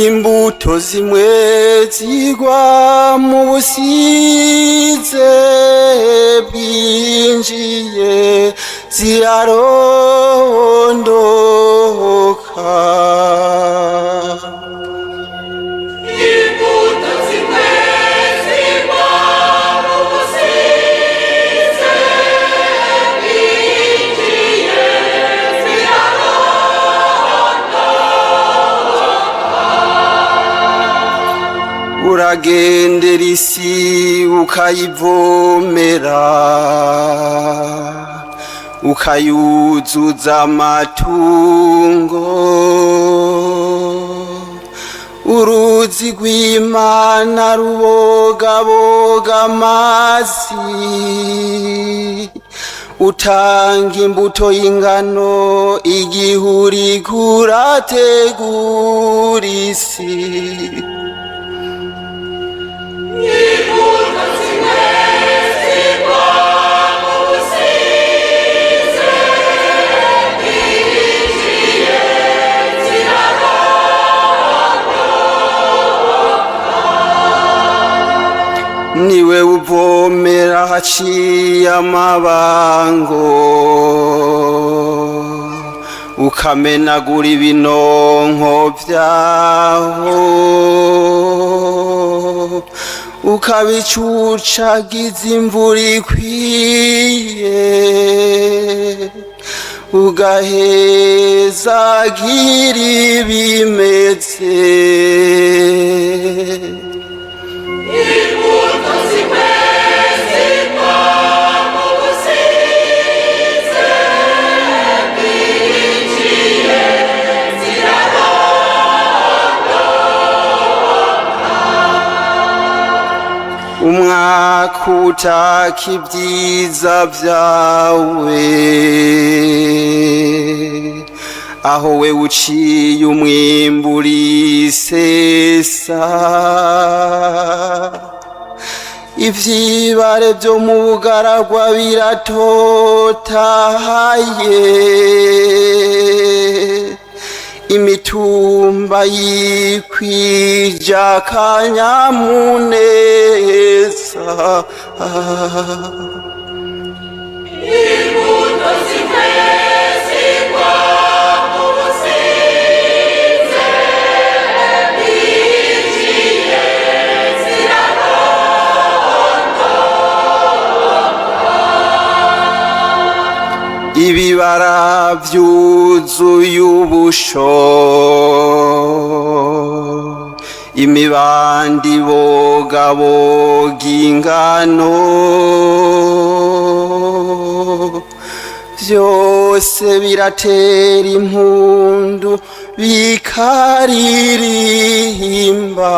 imbuto zimwe zigwa mu busize bwinjiye zirarondoka. Imbuto zimwe zigwa mu busize bwinjiye zirarondoka. Uragendera isi ukayivomera, ukayuzuza amatungo. Uruzi rw'Imana rubogaboga amazi, utanga imbuto y'ingano igihe uriko urategura isi. Imbuto zimwe zigwa mu busize bwinjiye zirarondoka. Niwe uvomera haciye amabango, ukamenagura ibinonko vyaho, ukabicucagiza imvura ikwiye, ugahezagira ibimeze. Imbuto zimwe zigwa mu busize bwinjiye zirarondoka. Umwaka utaka ibyiza vyawe, aho we uciye umwimbu urisesa. Ivyibare vyo mu bugaragwa biratotahaye, imitumba yikwija akanyamuneza. Imbuto zimwe zigwa mu busize bwinjiye zirarondoka. Ibibara vyuzuye ubusho, imibandi bogaboga ingano, vyose biratera impundu bikaririmba.